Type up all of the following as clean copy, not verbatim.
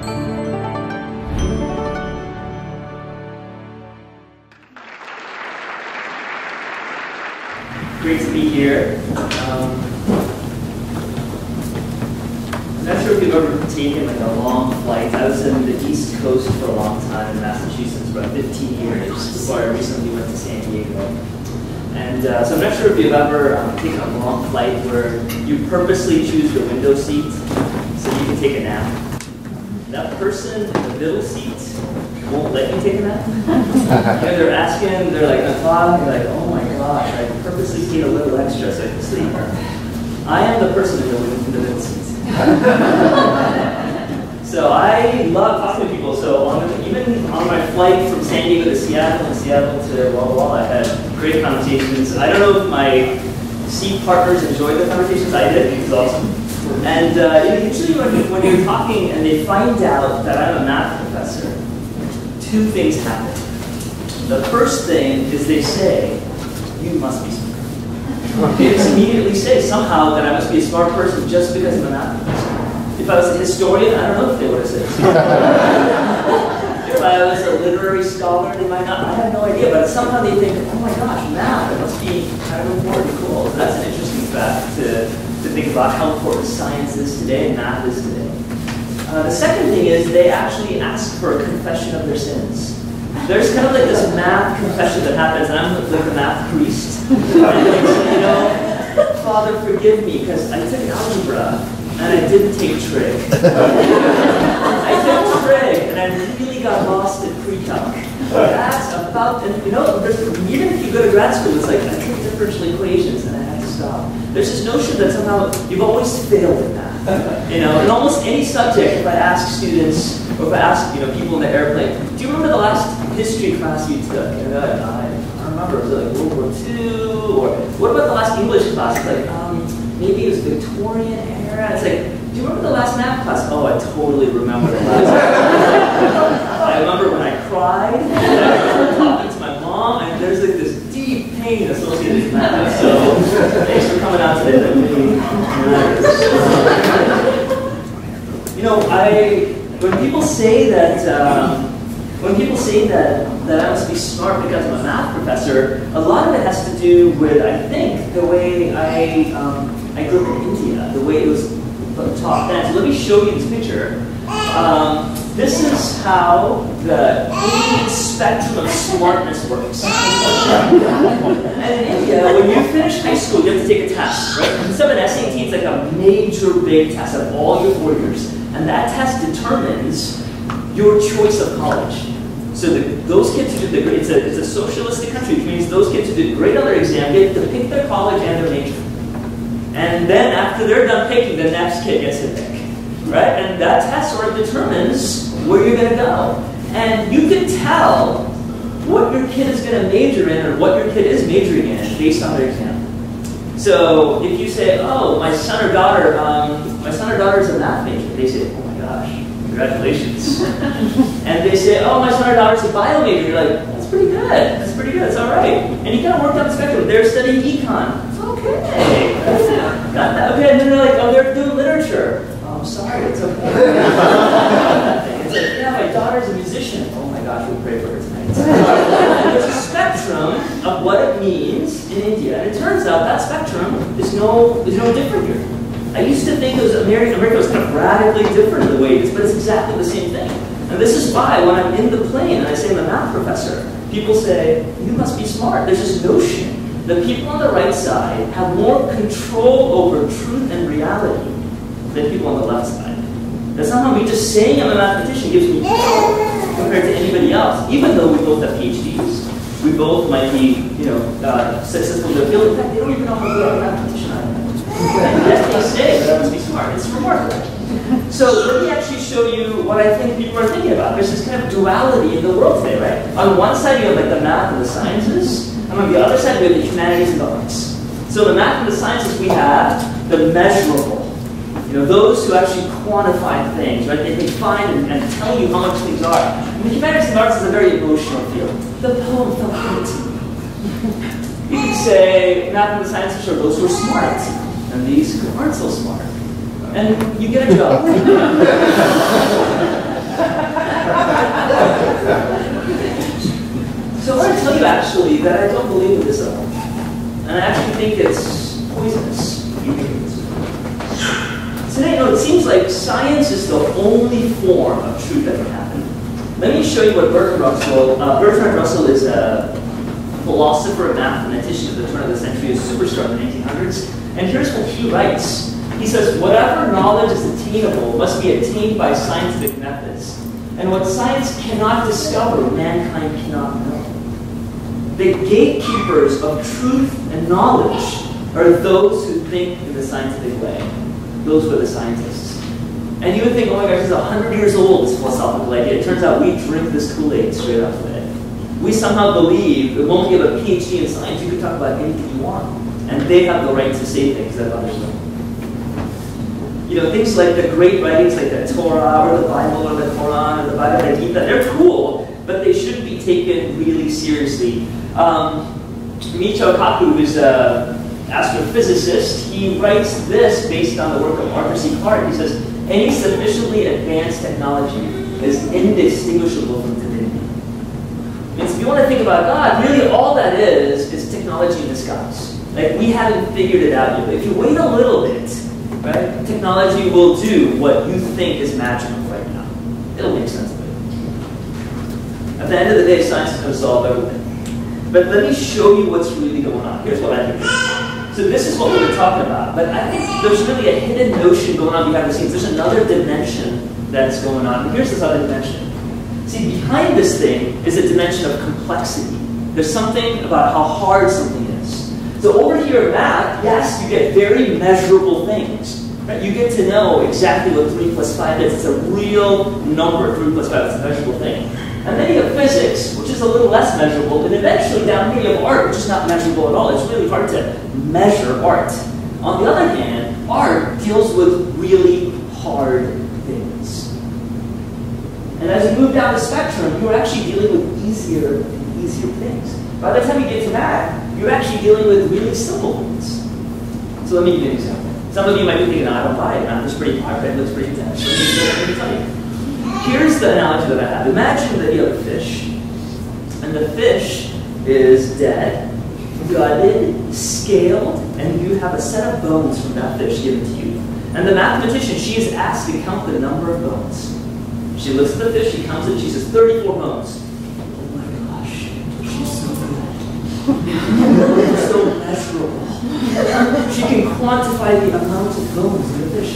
Great to be here. I'm not sure if you've ever taken like a long flight. I was in the East Coast for a long time in Massachusetts, about 15 years before I recently went to San Diego. And so I'm not sure if you've ever taken a long flight where you purposely choose the window seat so you can take a nap. That person in the middle seat won't let you take a nap. And they're asking, they're like on top, and you're like, oh my gosh, I purposely paid a little extra so I can sleep. I am the person in the middle seat. So I love talking to people. So even on my flight from San Diego to Seattle and Seattle to Walla Walla, I had great conversations. I don't know if my seat partners enjoyed the conversations. I did. It was awesome. And usually when you're talking and they find out that I'm a math professor, two things happen. The first thing is they say, you must be smart. They just immediately say somehow that I must be a smart person just because I'm a math professor. If I was a historian, I don't know if they would have said If I was a literary scholar, they might not. I have no idea, but somehow they think, oh my gosh, math, it must be kind of important. Cool. So that's an interesting fact to think about how important science is today and math is today. The second thing is they actually ask for a confession of their sins. There's kind of like this math confession that happens, and I'm like the math priest. And they say, you know, Father, forgive me, because I took algebra, and I didn't take trig. I took trig, and I really got lost in pre-calc. That's about, and you know, even if you go to grad school, it's like, I took differential equations, and I had to stop. There's this notion that somehow you've always failed in math. You know, in almost any subject, if I ask students, or if I ask, you know, people in the airplane, do you remember the last history class you took? And they're like, I don't remember, was it like World War II? Or what about the last English class? It's like, maybe it was Victorian era. It's like, do you remember the last math class? Oh, I totally remember the last class. I remember when I cried, and I remember talking to my mom, and there's like this deep pain associated with math. So thanks for coming out today. That really matters. You know, when people say that I must be smart because I'm a math professor, a lot of it has to do with, I think, the way I grew up in India, the way it was taught then. So let me show you this picture. This is how the Indian spectrum of smartness works. And in India, when you finish high school, you have to take a test, right? Instead of an SAT, it's like a major big test of all your 4 years. And that test determines your choice of college. So those kids who did it's a socialistic country, which means those kids who did great on their exam get to pick their college and their major. And then after they're done picking, the next kid gets to pick. Right? And that test sort of determines where you're going to go. And you can tell what your kid is going to major in or what your kid is majoring in based on their exam. So if you say, oh, my son or daughter is a math major, they say, oh my gosh, congratulations. And they say, oh, my son or daughter is a bio major, you're like, that's pretty good, it's all right. And you kind of work down the spectrum. They're studying econ. Okay, got that. Okay, and then they're like, oh, they're doing literature. I'm sorry, it's okay. It's like, yeah, my daughter's a musician. Oh my gosh, we'll pray for her tonight. There's a spectrum of what it means in India, and it turns out that spectrum is no different here. I used to think it was America was kind of radically different in the way it is, but it's exactly the same thing. And this is why when I'm in the plane and I say I'm a math professor, people say, you must be smart. There's this notion that people on the right side have more control over truth and reality than people on the left side. That somehow me just saying I'm a mathematician gives me power compared to anybody else, even though we both have PhDs. We both might be, you know, successful in the field. In fact, they don't even know how good of a mathematician I am. And yet they say that I must be smart. It's remarkable. So let me actually show you what I think people are thinking about. There's this kind of duality in the world today, right? On one side you have like the math and the sciences, and on the other side we have the humanities and the arts. So the math and the sciences we have the measurable. You know, those who actually quantify things, right? They find and tell you how much things are. And the humanities and arts is a very emotional field. The poem felt good to me. You could say math and the sciences are those who are smart, and these who aren't so smart. And you get a job. actually, that I don't believe in this at all. And I actually think it's poisonous. Today, it seems like science is the only form of truth that can happen. Let me show you what Bertrand Russell is a philosopher and mathematician at the turn of the century, a superstar in the 1900s. And here's what he writes. He says, whatever knowledge is attainable must be attained by scientific methods. And what science cannot discover, mankind cannot know. The gatekeepers of truth and knowledge are those who think in the scientific way. Those were the scientists. And you would think, oh my gosh, this is 100 years old, this philosophical idea. It turns out we drink this Kool-Aid straight off the head. We somehow believe that once you have a PhD in science, you can talk about anything you want. And they have the right to say things that others don't. You know, things like the great writings like the Torah or the Bible or the Quran or the Bhagavad Gita, they're cool, but they shouldn't be taken really seriously. MICHIO KAKU, who's an astrophysicist, he writes this based on the work of Arthur C. Clarke. He says, any sufficiently advanced technology is indistinguishable from divinity. And so if you want to think about God, really all that is technology in disguise. Like, we haven't figured it out yet. But if you wait a little bit, right, technology will do what you think is magical right now. It'll make sense of it. At the end of the day, science is going to solve everything. But let me show you what's really going on. Here's what I think. So this is what we were talking about. But I think there's really a hidden notion going on behind the scenes. There's another dimension that's going on. And here's this other dimension. See, behind this thing is a dimension of complexity. There's something about how hard something is. So over here in math, yes, you get very measurable things. Right? You get to know exactly what 3 plus 5 is. It's a real number. 3 plus 5 is a measurable thing. And then you have physics, which is a little less measurable. And eventually down here you have art, which is not measurable at all. It's really hard to measure art. On the other hand, art deals with really hard things. And as you move down the spectrum, you're actually dealing with easier and easier things. By the time you get to math, you're actually dealing with really simple things. So let me give you an example. Some of you might be thinking, no, I don't buy it. Math is pretty hard. It looks pretty intense. Let me tell you. Here's the analogy that I have. Imagine that you have a fish. And the fish is dead, gutted, scaled, and you have a set of bones from that fish given to you. And the mathematician, she is asked to count the number of bones. She looks at the fish, she counts it, she says 34 bones. Oh my gosh, she's so good. It's so measurable. She can quantify the amount of bones in the fish.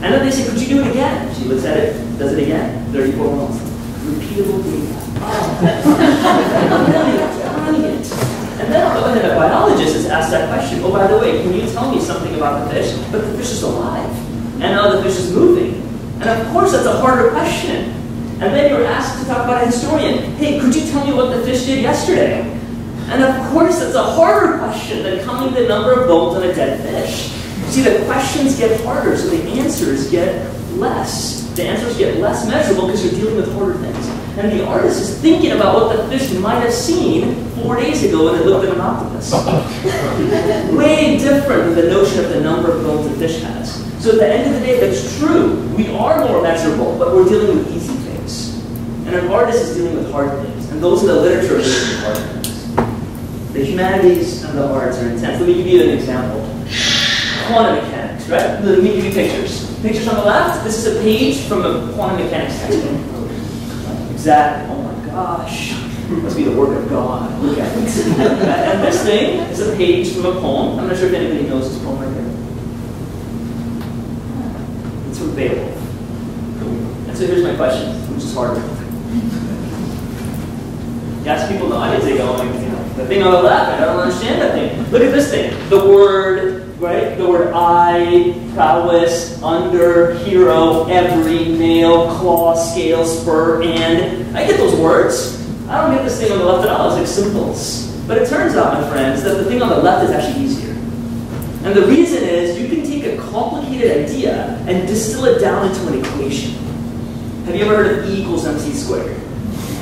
And then they say, could you do it again? She looks at it, does it again, 34 bones. Repeatable data. Brilliant. And then on the other hand, a biologist is asked that question. Oh, by the way, can you tell me something about the fish? But the fish is alive. And now the fish is moving. And of course, that's a harder question. And then you're asked to talk about a historian. Hey, could you tell me what the fish did yesterday? And of course, that's a harder question than counting the number of bones on a dead fish. See, the questions get harder, so the answers get less. The answers get less measurable because you're dealing with harder things. And the artist is thinking about what the fish might have seen 4 days ago when it looked at an octopus. Way different than the notion of the number of bones a fish has. So at the end of the day, that's true. We are more measurable, but we're dealing with easy things. And an artist is dealing with hard things. And those in the literature are dealing with hard things. The humanities and the arts are intense. Let me give you an example. Quantum mechanics, right? Let me give you pictures. Pictures on the left, this is a page from a quantum mechanics textbook. Exactly. Oh my gosh. Must be the work of God. Look at it. And this thing is a page from a poem. I'm not sure if anybody knows this poem right here. It's from Beowulf. And so here's my question, which is harder. You ask people in the audience, they go, like, you know, the thing on the left, I don't understand that thing. Look at this thing. The word, right? The word I, prowess, under, hero, every, nail, claw, scale, spur, and. I get those words. I don't get this thing on the left at all. It's like symbols. But it turns out, my friends, that the thing on the left is actually easier. And the reason is you can take a complicated idea and distill it down into an equation. Have you ever heard of E equals MC squared?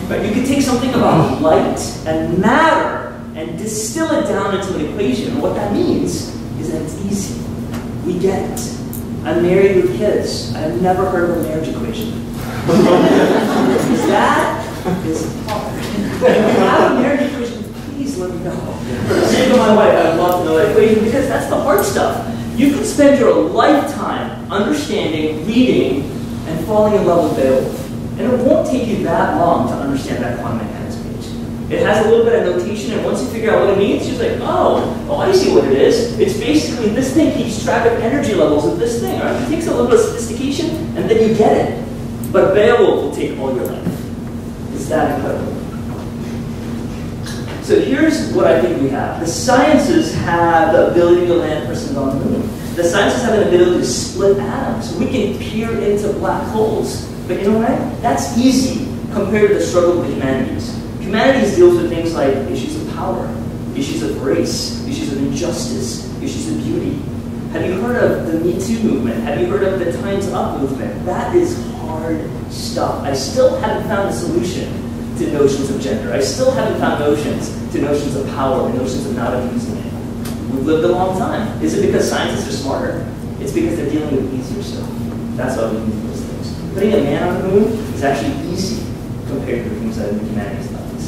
Right? You can take something about light and matter and distill it down into an equation. And what that means is that it's easy. We get it. I'm married with kids. I've never heard of a marriage equation. Is that is hard. If you have a marriage equation, please let me know. For the sake of my wife, I would love to know that equation because that's the hard stuff. You can spend your lifetime understanding, reading, and falling in love with Beowulf. And it won't take you that long to understand that quantum mechanics page. It has a little bit of notation, and once you figure out what it means, you're like, oh, I see what it is. It's basically this thing keeps track of energy levels of this thing. Right? It takes a little bit of sophistication, and then you get it. But Beowulf will take all your life. It's that incredible. So here's what I think we have. The sciences have the ability to land persons on the moon. The sciences have an ability to split atoms. We can peer into black holes. But you know what? That's easy compared to the struggle of the humanities. Humanities deals with things like issues of power, issues of race, issues of injustice, issues of beauty. Have you heard of the Me Too movement? Have you heard of the Time's Up movement? That is hard stuff. I still haven't found a solution to notions of gender. I still haven't found notions to notions of power and notions of not abusing it. We've lived a long time. Is it because scientists are smarter? It's because they're dealing with easier stuff. That's why we can do those things. Putting a man on the moon is actually easy compared to the things that the humanities studies.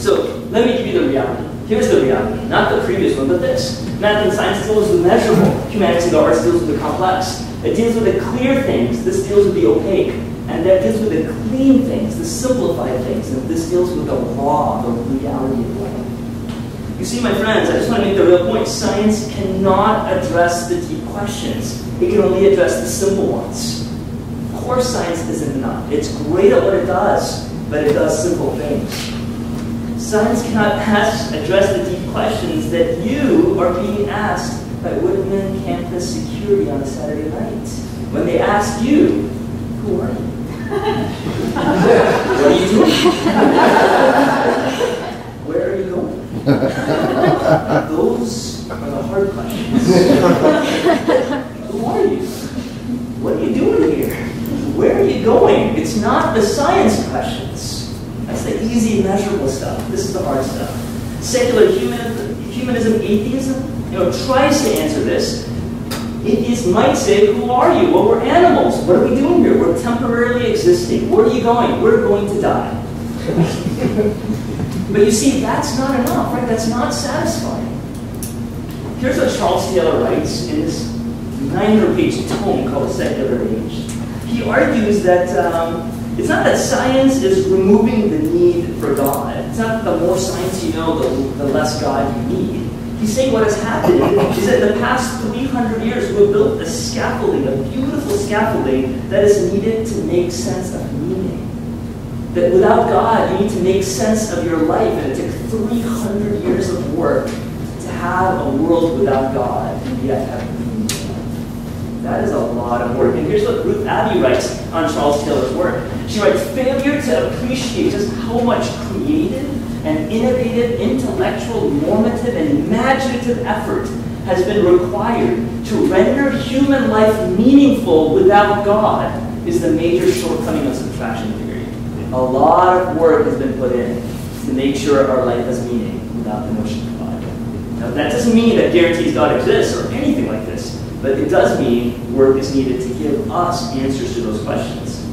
So let me give you the reality. Here's the reality, not the previous one, but this. Math and science deals with the measurable. Humanities and the arts deals with the complex. It deals with the clear things. This deals with the opaque. And that deals with the clean things, the simplified things. And this deals with the raw, the reality of life. You see, my friends, I just want to make the real point. Science cannot address the deep questions. It can only address the simple ones. Of course, science isn't enough. It's great at what it does, but it does simple things. Science cannot address the deep questions that you are being asked by Whitman campus security on a Saturday night. When they ask you, who are you? What are you doing? Where are you going? Those are the hard questions. Who are you? What are you doing here? Where are you going? It's not the science questions. That's the easy, measurable stuff. This is the hard stuff. Secular humanism, atheism, tries to answer this. Atheists might say, who are you? Well, we're animals. What are we doing here? We're temporarily existing. Where are you going? We're going to die. But you see, that's not enough, right? That's not satisfying. Here's what Charles Taylor writes in this 900-page tome called The Secular Age. He argues that it's not that science is removing the need for God. It's not that the more science you know, the less God you need. He's saying what has happened is that in the past 300 years, we've built a scaffolding, a beautiful scaffolding that is needed to make sense of meaning. That without God, you need to make sense of your life, and it took 300 years of work to have a world without God, and yet have meaning. That is a lot of work. And here's what Ruth Abbey writes on Charles Taylor's work. She writes, failure to appreciate just how much creative and innovative, intellectual, normative, and imaginative effort has been required to render human life meaningful without God is the major shortcoming of subtraction theory. A lot of work has been put in to make sure our life has meaning without the notion of God. Now, that doesn't mean that guarantees God exists or anything like this, but it does mean work is needed to give us answers to those questions.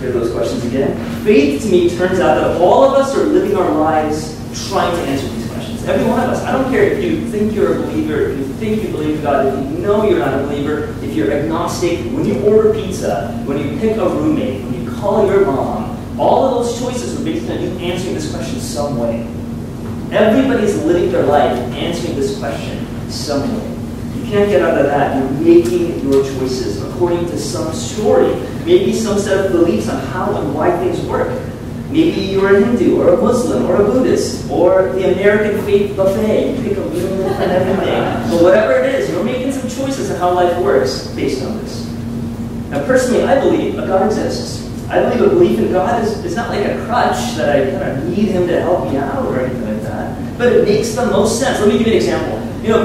Hear those questions again? Faith, to me, turns out that all of us are living our lives trying to answer these questions. Every one of us. I don't care if you think you're a believer, if you think you believe in God, if you know you're not a believer, if you're agnostic, when you order pizza, when you pick a roommate, when you call your mom, all of those choices are based on you answering this question some way. Everybody's living their life answering this question some way. You can't get out of that. You're making your choices according to some story, maybe some set of beliefs on how and why things work. Maybe you're a Hindu, or a Muslim, or a Buddhist, or the American faith buffet. You pick a little and everything. But whatever it is, you're making some choices on how life works based on this. Now, personally, I believe a God exists. I believe a belief in God is not like a crutch that I kind of need him to help me out or anything like that. But it makes the most sense. Let me give you an example.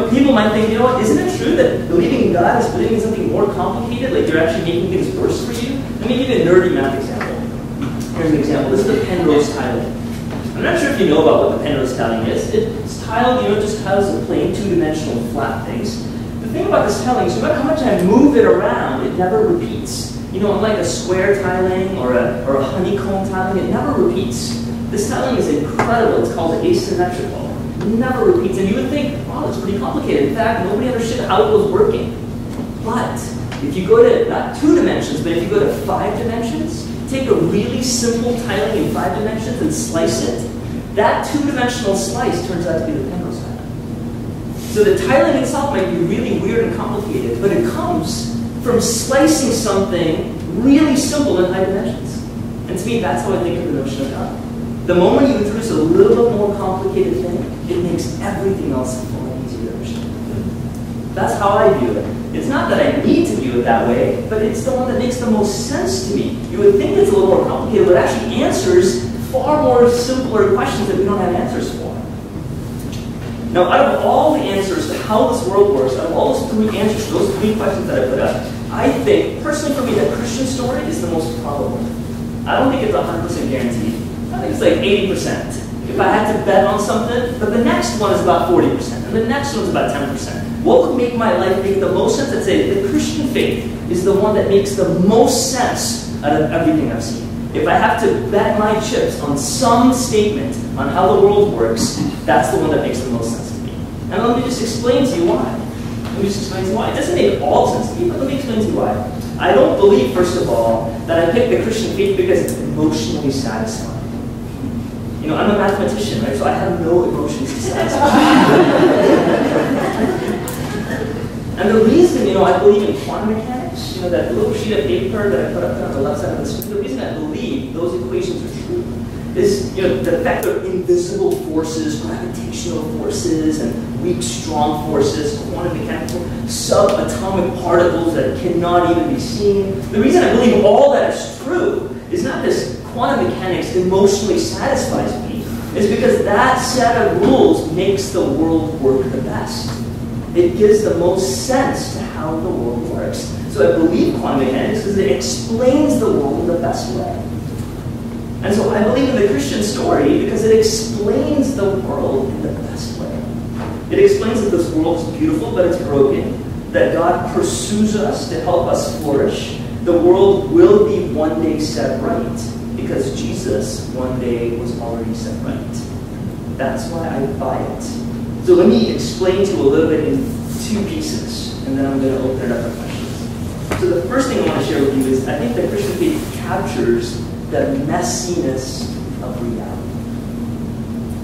People might think, isn't it true that believing in God is believing in something more complicated, like you're actually making things worse for you? Let me give you a nerdy math example. Here's an example. This is the Penrose tiling. I'm not sure if you know about what the Penrose tiling is. It's tiled, just tiles of plain two-dimensional flat things. The thing about this tiling is no matter how much I move it around, it never repeats. You know, unlike a square tiling or a honeycomb tiling, it never repeats. This tiling is incredible. It's called asymmetrical. It never repeats. And you would think, oh, it's pretty complicated. In fact, nobody understood how it was working. But if you go to, not 2 dimensions, but if you go to 5 dimensions, take a really simple tiling in 5 dimensions and slice it, that 2-dimensional slice turns out to be the Penrose tiling. So the tiling itself might be really weird and complicated, but it comes from slicing something really simple in high dimensions. And to me, that's how I think of the notion of God. The moment you introduce a little bit more complicated thing, it makes everything else fall easier to understand. That's how I view it. It's not that I need to view it that way, but it's the one that makes the most sense to me. You would think it's a little more complicated, but it actually answers far more simpler questions that we don't have answers for. Now, out of all the answers to how this world works, out of all those 3 answers to those 3 questions that I put up, I think, personally for me, the Christian story is the most probable. I don't think it's 100% guaranteed. I think it's like 80%. If I had to bet on something, but the next one is about 40%, and the next one's about 10%. What would make my life make the most sense? I'd say the Christian faith is the one that makes the most sense out of everything I've seen. If I have to bet my chips on some statement on how the world works, that's the one that makes the most sense to me. And let me just explain to you why. Let me just explain to you why. It doesn't make all sense to me, but let me explain to you why. I don't believe, first of all, that I picked the Christian faith because it's emotionally satisfying. You know, I'm a mathematician, right? So I have no emotions to satisfy. And the reason, you know, I believe in quantum mechanics, you know, that little sheet of paper that I put up there on the left side of the screen, the reason I believe those equations are true is, you know, the fact that invisible forces, gravitational forces, and weak, strong forces, quantum mechanical, subatomic particles that cannot even be seen. The reason I believe all that is true is not because quantum mechanics emotionally satisfies me, is because that set of rules makes the world work the best. It gives the most sense to how the world works. So I believe quantum mechanics because it explains the world in the best way. And so I believe in the Christian story because it explains the world in the best way. It explains that this world is beautiful, but it's broken, that God pursues us to help us flourish. The world will be one day set right because Jesus one day was already set right. That's why I buy it. So let me explain to you a little bit in 2 pieces, and then I'm going to open it up for questions. So the first thing I want to share with you is I think that Christian faith captures the messiness of reality.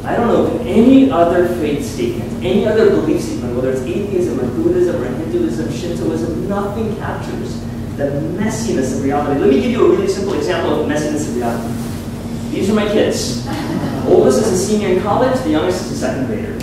I don't know if any other faith statement, any other belief statement, whether it's atheism or Buddhism or Hinduism, Shintoism, nothing captures the messiness of reality. Let me give you a really simple example of messiness of reality. These are my kids. The oldest is a senior in college, the youngest is a 2nd grader.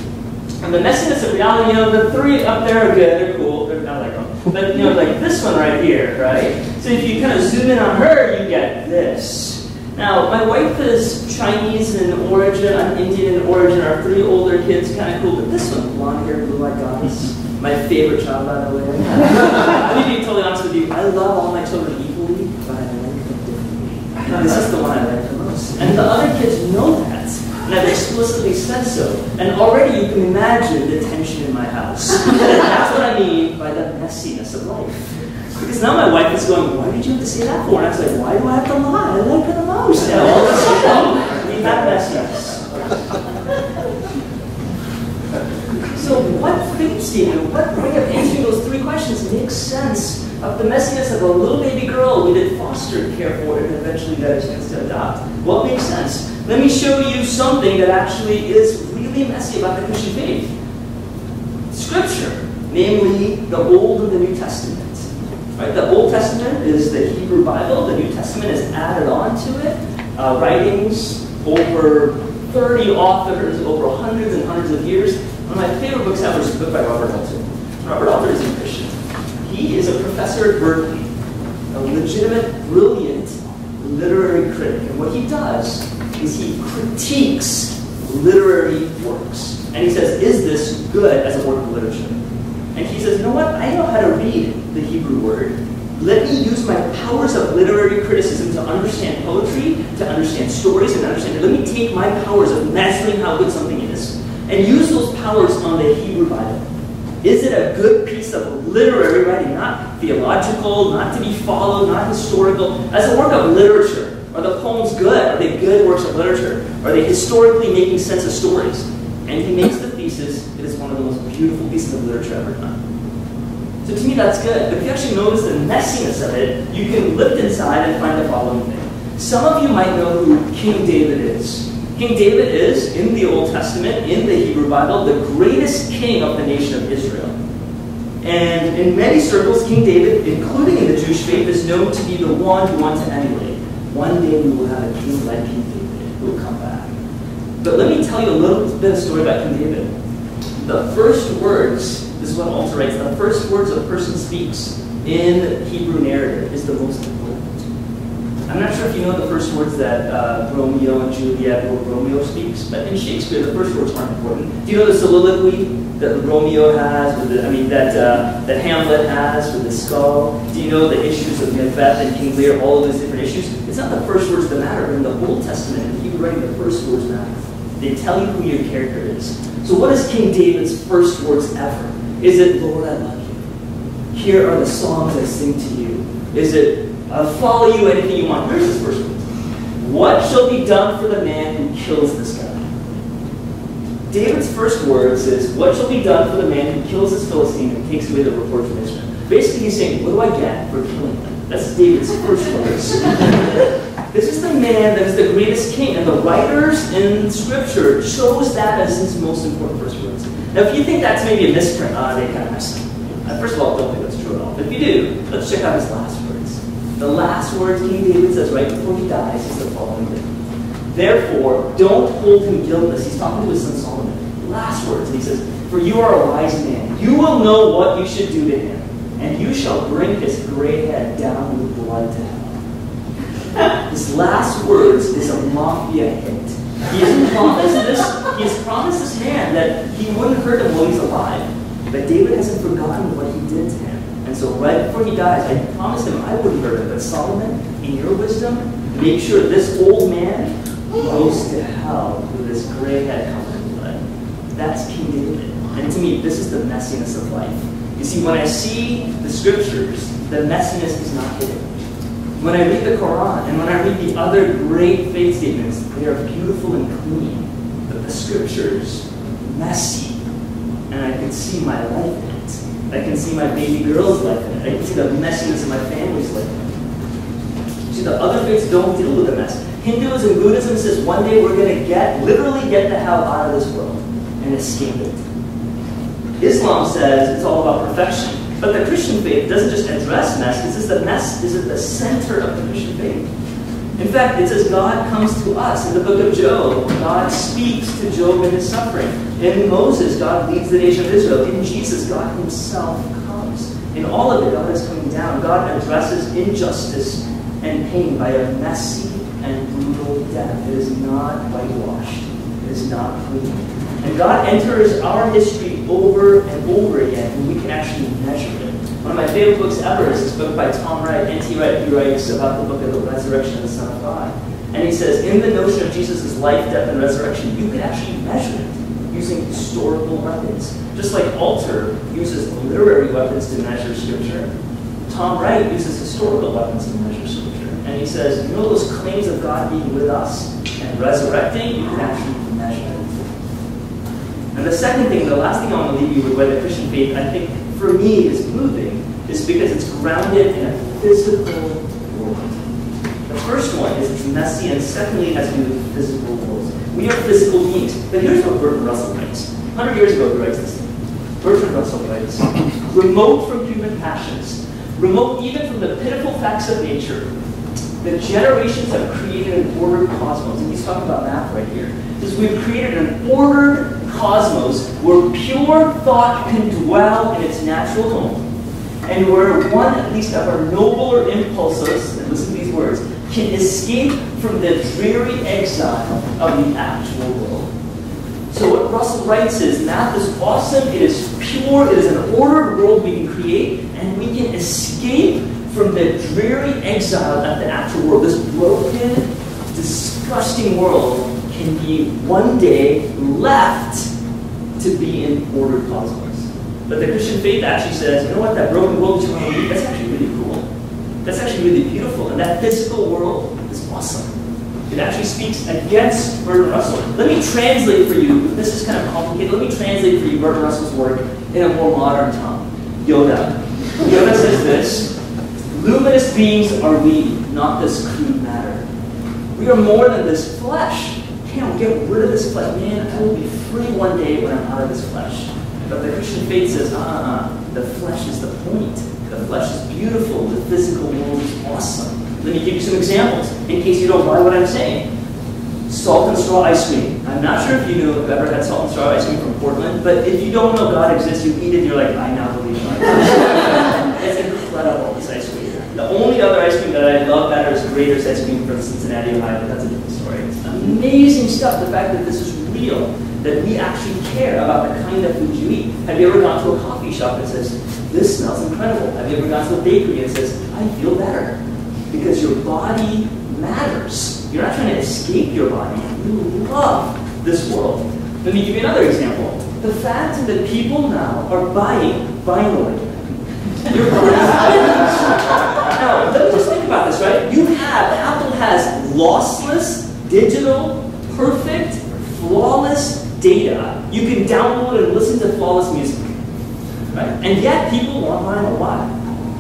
And the messiness of reality, you know, the 3 up there are good, they're cool, they're not like them. But, you know, like this one right here, right? So if you kind of zoom in on her, you get this. Now, my wife is Chinese in origin, I'm Indian in origin, our 3 older kids, kind of cool, but this one, blonde hair, blue-eyed goddess, my favorite child, by the way. Let me be totally honest with you, I love all my children equally, but I like them differently. This is the one I like the most. And the other kids know that. And I've explicitly said so. And already you can imagine the tension in my house. That's what I mean by the messiness of life. Because now my wife is going, why did you have to say that for? And I was like, why do I have to lie? I like her the most. And all of a sudden, we have messiness. So what faith statement, what way of answering those 3 questions makes sense of the messiness of a little baby girl we did foster care for and eventually got a chance to adopt? What makes sense? Let me show you something that actually is really messy about the Christian faith. Scripture, namely the Old and the New Testament. Right? The Old Testament is the Hebrew Bible. The New Testament is added on to it. Writings, over 30 authors, over hundreds and hundreds of years. One of my favorite books ever is a book by Robert Alter. Robert Alter is a Christian. He is a professor at Berkeley, a legitimate, brilliant literary critic. And what he does is he critiques literary works. And he says, is this good as a work of literature? And he says, you know what? I know how to read the Hebrew word. Let me use my powers of literary criticism to understand poetry, to understand stories, and understand. Let me take my powers of measuring how good something is, and use those powers on the Hebrew Bible. Is it a good piece of literary writing, not theological, not to be followed, not historical, as a work of literature? Are the poems good? Are they good works of literature? Are they historically making sense of stories? And he makes the thesis, it is one of the most beautiful pieces of literature ever done. So to me that's good, but if you actually notice the messiness of it, you can lift inside and find the following thing. Some of you might know who King David is. King David is, in the Old Testament, in the Hebrew Bible, the greatest king of the nation of Israel. And in many circles, King David, including in the Jewish faith, is known to be the one who wants to emulate. One day we will have a king like King David who will come back. But let me tell you a little bit of story about King David. The first words, this is what Alter writes, the first words a person speaks in Hebrew narrative is the most important. I'm not sure if you know the first words that Romeo and Juliet, or Romeo speaks, but in Shakespeare, the first words aren't important. Do you know the soliloquy that Romeo has, with that Hamlet has with the skull? Do you know the issues of Macbeth and King Lear, all of those different issues? It's not the first words that matter. In the Old Testament, in Hebrew writing, the first words matter. They tell you who your character is. So what is King David's first words ever? Is it, Lord, I love you? Here are the songs I sing to you. Is it, I'll follow you anything you want? Here's his first words. What shall be done for the man who kills this guy? David's first words is, what shall be done for the man who kills this Philistine and takes away the report from Israel? Basically, he's saying, what do I get for killing him? That's David's first words. This is the man that is the greatest king, and the writers in Scripture chose that as his most important first words. Now, if you think that's maybe a misprint, they kind of messed up. First of all, I don't think that's true at all. But if you do, let's check out his last words. The last words King David says right before he dies is the following thing. Therefore, don't hold him guiltless. He's talking to his son Solomon. Last words, and he says, for you are a wise man. You will know what you should do to him, and you shall bring his gray head down with blood to hell. His last words is a mafia hit. He has promised this man that he wouldn't hurt him while he's alive. But David hasn't forgotten what he did to him. And so right before he dies, I promised him I wouldn't hurt him. But Solomon, in your wisdom, make sure this old man goes to hell with his gray head covered in blood. That's King David. And to me, this is the messiness of life. You see, when I see the Scriptures, the messiness is not hidden. When I read the Quran and when I read the other great faith statements, they are beautiful and clean. But the Scriptures, messy. And I can see my life in it. I can see my baby girl's life in it. I can see the messiness of my family's life in it. See, the other faiths don't deal with the mess. Hinduism, Buddhism says one day we're going to literally get the hell out of this world and escape it. Islam says it's all about perfection. But the Christian faith doesn't just address mess, it says the mess is at the center of the Christian faith. In fact, it says God comes to us. In the book of Job, God speaks to Job in his suffering. In Moses, God leads the nation of Israel. In Jesus, God himself comes. In all of it, God is coming down. God addresses injustice and pain by a messy and brutal death. It is not whitewashed. It is not clean. And God enters our history over and over again, and we can actually measure it. One of my favorite books ever is this book by Tom Wright, N.T. Wright. He writes about the book of the resurrection of the Son of God. And he says, in the notion of Jesus' life, death, and resurrection, you can actually measure it using historical methods. Just like Alter uses literary weapons to measure Scripture, Tom Wright uses historical weapons to measure Scripture. And he says, you know those claims of God being with us and resurrecting, you can actually measure it. And the second thing, the last thing I want to leave you with, why the Christian faith, I think, for me, is moving, is because it's grounded in a physical world. The first one is it's messy, and secondly, it has to do with physical worlds. We are physical beings. But here's what Bertrand Russell writes. 100 years ago, he writes this thing. Bertrand Russell writes, remote from human passions, remote even from the pitiful facts of nature, the generations have created an ordered cosmos. And he's talking about math right here. Because we've created an ordered cosmos where pure thought can dwell in its natural home, and where one, at least of our nobler impulses, and listen to these words, can escape from the dreary exile of the actual world. So what Russell writes is, math is awesome, it is pure, it is an ordered world we can create, and we can escape from the dreary exile of the actual world. This broken, disgusting world can be one day left to be in ordered cosmos. But the Christian faith actually says, you know what, that broken world that you want to leave, that's actually really cool. That's actually really beautiful. And that physical world is awesome. It actually speaks against Bertrand Russell. Let me translate for you, this is kind of complicated, let me translate for you Bertrand Russell's work in a more modern tongue. Yoda. Yoda says this, luminous beings are we, not this crude matter. We are more than this flesh. Can't get rid of this flesh. Man, I will be free one day when I'm out of this flesh. But the Christian faith says, the flesh is the point. The flesh is beautiful. The physical world is awesome. Let me give you some examples, in case you don't buy what I'm saying. Salt and straw ice cream. I'm not sure if you know, have ever had salt and straw ice cream from Portland, but if you don't know God exists, you eat it, you're like, I now believe God. It's incredible, this ice cream. The only other ice cream that I love better is Grater's ice cream from Cincinnati, Ohio, but that's a different story. It's amazing stuff, the fact that this is real, that we actually care about the kind of food you eat. Have you ever gone to a coffee shop that says, this smells incredible? Have you ever gone to a bakery and says, I feel better? Because your body matters. You're not trying to escape your body. You love this world. Let me give you another example. The fact that people now are buying vinyl. You're buying Now, let me just think about this, right? Apple has lossless, digital, perfect, flawless data. You can download and listen to flawless music. Right? And yet people want vinyl. Why?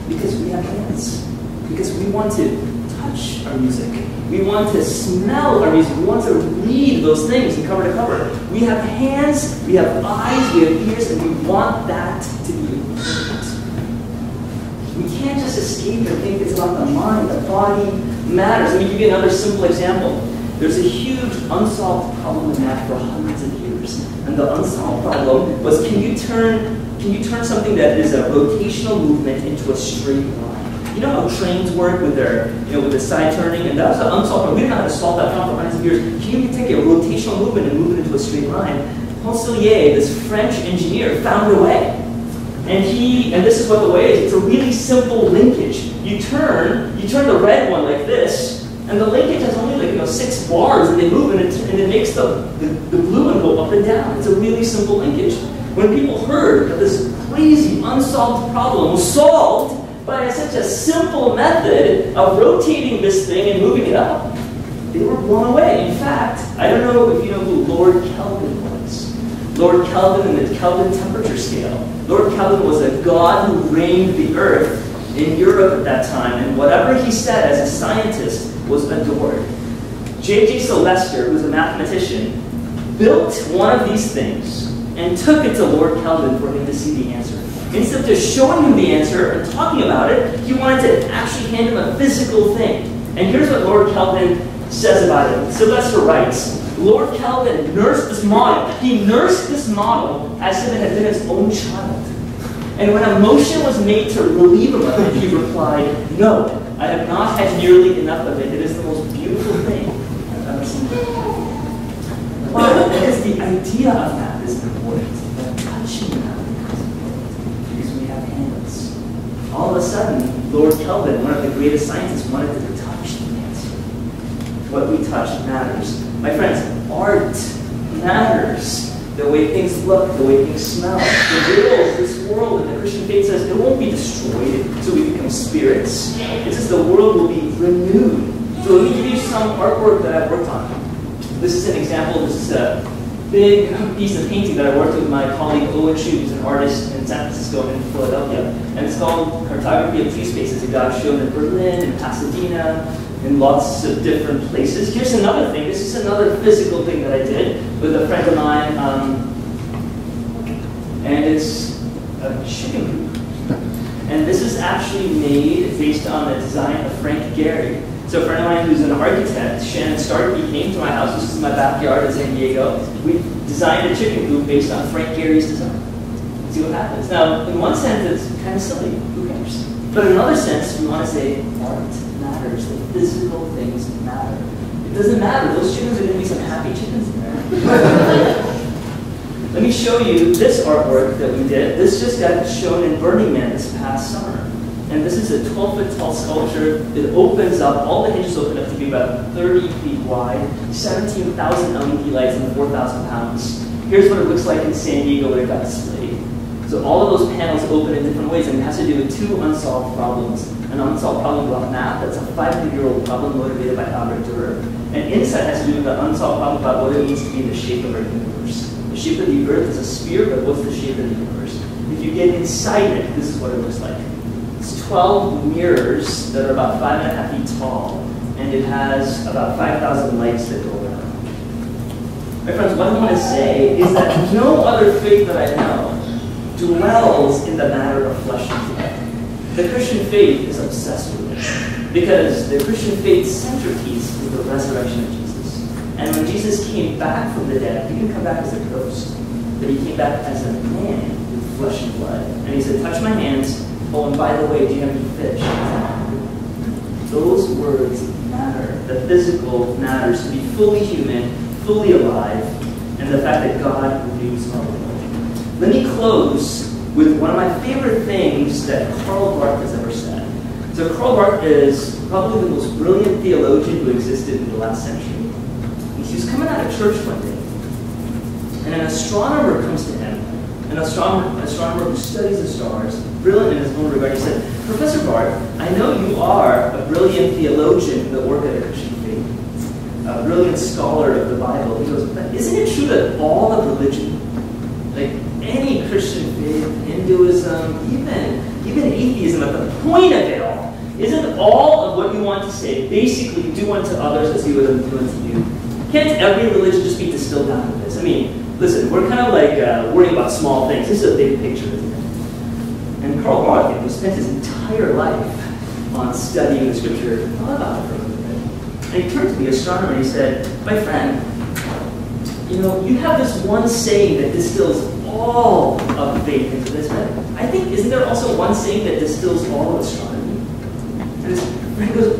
Because we have hands. Because we want to touch our music. We want to smell our music. We want to read those things from cover to cover. We have hands, we have eyes, we have ears, and we want that to be important. We can't just escape and think it's about the mind. The body matters. Let me give you another simple example. There's a huge unsolved problem in math for hundreds of years. And the unsolved problem was, can you turn something that is a rotational movement into a straight line? You know how trains work with their, with the side turning, and that was an unsolved problem. We didn't know how to solve that problem for hundreds of years. Can you take a rotational movement and move it into a straight line? Poncelet, this French engineer, found a way. And this is what the way is. It's a really simple linkage. You turn the red one like this, and the linkage has only 6 bars, and they move, and it makes the blue one go up and down. It's a really simple linkage. When people heard that this crazy unsolved problem was solved by such a simple method of rotating this thing and moving it up, they were blown away. In fact, I don't know if you know who Lord Kelvin was. Lord Kelvin and the Kelvin temperature scale. Lord Kelvin was a god who reigned the earth in Europe at that time, and whatever he said as a scientist was adored. J.J. Sylvester, who was a mathematician, built one of these things and took it to Lord Kelvin for him to see the answer. Instead of just showing him the answer and talking about it, he wanted to actually hand him a physical thing. And here's what Lord Kelvin says about it. Sylvester writes, Lord Kelvin nursed this model. He nursed this model as if it had been his own child. And when a motion was made to relieve him of it, he replied, no, I have not had nearly enough of it. It is the most beautiful thing I've ever seen. Why? Because the idea of that is important. The touching that becomes important. Because we have hands. All of a sudden, Lord Kelvin, one of the greatest scientists, wanted to touch the answer. What we touch matters. My friends, art matters. The way things look, the way things smell. This world that the Christian faith says, it won't be destroyed until we become spirits. It's just the world will be renewed. So let me give you some artwork that I've worked on. This is an example. This is a big piece of painting that I worked with my colleague Owen Chu, who's an artist in San Francisco and in Philadelphia. And it's called Cartography of Tree Spaces. It got shown in Berlin, in Pasadena, in lots of different places. Here's another thing. This is another physical thing that I did with a friend of mine. And it's a chicken coop. And this is actually made based on the design of Frank Gehry. So a friend of mine who's an architect, Shannon Stark, he came to my house. This is my backyard in San Diego. We designed a chicken coop based on Frank Gehry's design. See what happens. Now, in one sense, it's kind of silly. Who cares? But in another sense, we want to say art matters. The physical things matter. It doesn't matter. Those chickens are going to be some happy chickens in there. Let me show you this artwork that we did. This just got shown in Burning Man this past summer. And this is a 12-foot tall sculpture. It opens up, all the hinges open up to be about 30 feet wide, 17,000 LED lights and 4,000 pounds. Here's what it looks like in San Diego when it got displayed. So all of those panels open in different ways, and it has to do with two unsolved problems. An unsolved problem about math, that's a 500-year-old problem motivated by Albert Dürer. And inside has to do with an unsolved problem about what it means to be the shape of our universe. The shape of the Earth is a sphere, but what's the shape of the universe? If you get inside it, this is what it looks like. It's 12 mirrors that are about 5.5 feet tall, and it has about 5,000 lights that go around. My friends, what I want to say is that no other faith that I know dwells in the matter of flesh and blood. The Christian faith is obsessed with it, because the Christian faith's centerpiece is the resurrection of Jesus. And when Jesus came back from the dead, he didn't come back as a ghost, but he came back as a man with flesh and blood. And he said, touch my hands. Oh, and by the way, do you have any fish? Those words matter. The physical matters, to be fully human, fully alive, and the fact that God renews our world. Let me close with one of my favorite things that Karl Barth has ever said. So Karl Barth is probably the most brilliant theologian who existed in the last century. He was coming out of church one day, and an astronomer comes to him, an astronomer who studies the stars, brilliant in his own regard. He said, Professor Barth, I know you are a brilliant theologian in the work of the Christian faith, a brilliant scholar of the Bible. He goes, but isn't it true that all of religion, like any Christian faith, Hinduism, even atheism, at the point of it all, isn't all of what you want to say basically do unto others as you would do unto you? Can't every religion just be distilled down to this? I mean, listen, we're kind of like worrying about small things. This is a big picture, isn't it? And Karl Barth, who spent his entire life on studying the scripture, thought about it for a little bit. And he turned to the astronomer and he said, my friend, you know, you have this one saying that distills all of faith into this, but I think, isn't there also one saying that distills all of astronomy? And his friend goes,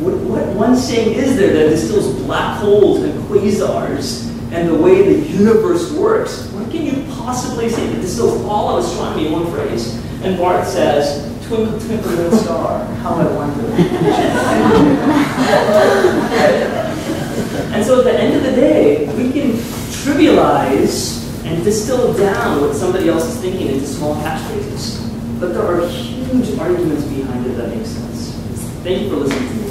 what one saying is there that distills black holes and quasars and the way the universe works? What can you possibly say that distills all of astronomy in one phrase? And Barth says, twinkle, twinkle, little star, how I wonder. And so at the end of the day, we can trivialize and distill down what somebody else is thinking into small catchphrases. But there are huge arguments behind it that make sense. Thank you for listening to me.